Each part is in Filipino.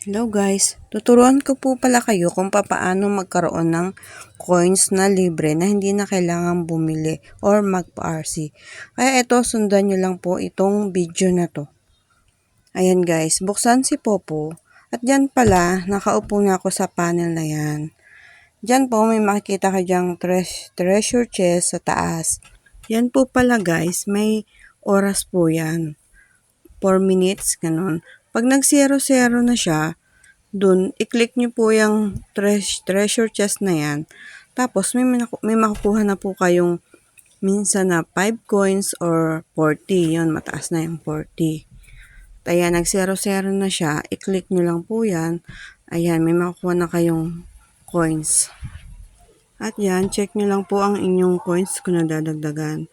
Hello guys, tuturuan ko po pala kayo kung paano magkaroon ng coins na libre na hindi na kailangan bumili or magpa-RC. Kaya ito, sundan nyo lang po itong video na to. Ayan guys, buksan si Popo at dyan pala, nakaupo na ako sa panel na yan. Dyan po may makikita ka dyang treasure chest sa taas. Yan po pala guys, may oras po yan. 4 minutes, ganun. Pag nag-0-0 na siya, dun, i-click nyo po yung treasure chest na yan. Tapos, may makukuha na po kayong minsan na 5 coins or 40. Yun, mataas na yung 40. Ayan, nag-0-0 na siya. I-click nyo lang po yan. Ayan, may makukuha na kayong coins. At yan, check nyo lang po ang inyong coins kung nadadagdagan.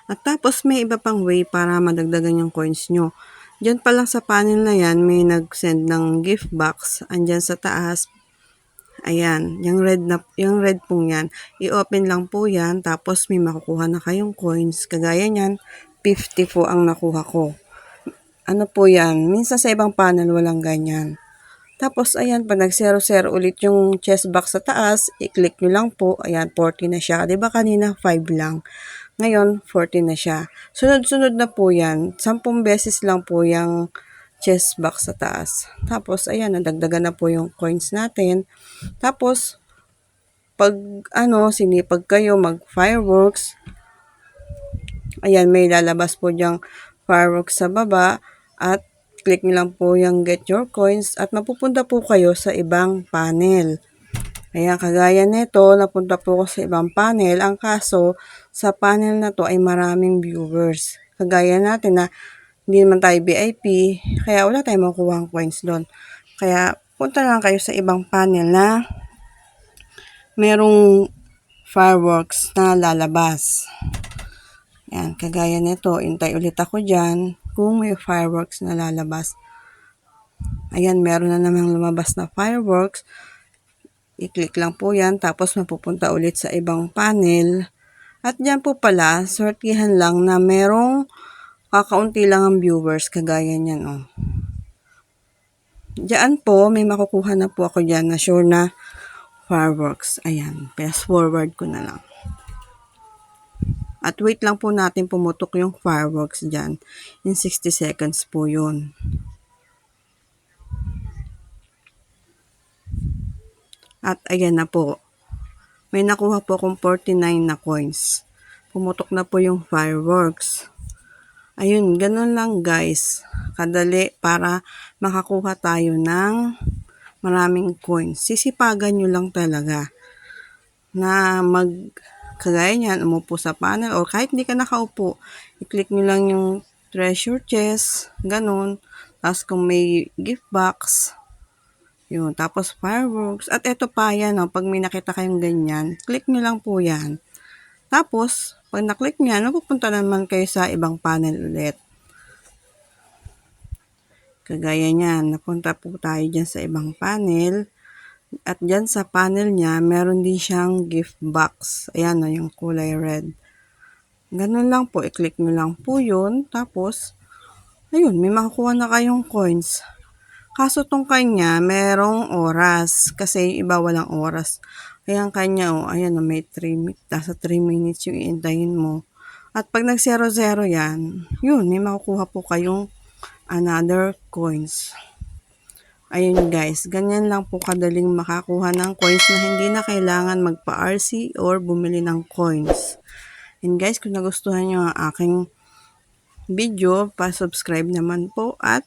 At tapos, may iba pang way para madagdagan yung coins nyo. Diyan pa lang sa panel na yan, may nag-send ng gift box. Andyan sa taas. Ayan, yung red pong yan. I-open lang po yan, tapos may makukuha na kayong coins. Kagaya niyan, 50 po ang nakuha ko. Ano po yan? Minsan sa ibang panel walang ganyan. Tapos, ayan, pag nag-0-0 ulit yung chest box sa taas, i-click nyo lang po. Ayan, 40 na siya. Diba kanina 5 lang? Ngayon, 40 na siya. Sunod-sunod na po yan. 10 beses lang po yung chest box sa taas. Tapos, ayan, nadagdagan na po yung coins natin. Tapos, pag sinipag kayo mag-fireworks, ayan, may lalabas po diyang fireworks sa baba at click nyo lang po yung get your coins at mapupunta po kayo sa ibang panel. Ayan, kagaya nito, napunta po ako sa ibang panel. Ang kaso, sa panel na to ay maraming viewers. Kagaya natin na hindi naman tayo VIP, kaya wala tayong makukuha ang coins doon. Kaya, punta lang kayo sa ibang panel na merong fireworks na lalabas. Ayan, kagaya nito, intay ulit ako dyan kung may fireworks na lalabas. Ayan, meron na namang lumabas na fireworks. I-click lang po yan, tapos mapupunta ulit sa ibang panel. At dyan po pala, sortihan lang na merong kakaunti lang ang viewers, kagaya niyan, oh. Diyan po, may makukuha na po ako dyan na sure na fireworks. Ayan, fast forward ko na lang. At wait lang po natin pumutok yung fireworks dyan. In 60 seconds po yun. At ayan na po. May nakuha po akong 49 na coins. Pumutok na po yung fireworks. Ayun, ganun lang guys. Kadali para makakuha tayo ng maraming coins. Sisipagan nyo lang talaga na kagaya niyan, umupo sa panel or kahit hindi ka nakaupo, i-click nyo lang yung treasure chest, ganun. Tapos kung may gift box, yun, tapos fireworks. At eto pa yan, pag may nakita kayong ganyan, click nyo lang po yan. Tapos, pag na-click nyo yan, mapupunta naman kayo sa ibang panel ulit. Kagaya niyan, napunta po tayo dyan sa ibang panel. At dyan sa panel niya, meron din siyang gift box. Ayan o, yung kulay red. Ganun lang po, i-click nyo lang po yun. Tapos, ayun, may makukuha na kayong coins. Kaso tong kanya, merong oras. Kasi yung iba walang oras. Ayan kanya, ayan may 3 minutes. Nasa 3 minutes yung iintayin mo. At pag nag-0-0 yan, yun, may makukuha po kayong another coins. Ayun guys, ganyan lang po kadaling makakuha ng coins na hindi na kailangan magpa-RC or bumili ng coins. And guys, kung nagustuhan nyo ang aking video, pa-subscribe naman po at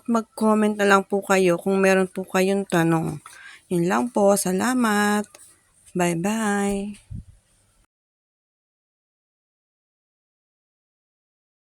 mag-comment na lang po kayo kung meron po kayong tanong. Yun lang po. Salamat. Bye-bye.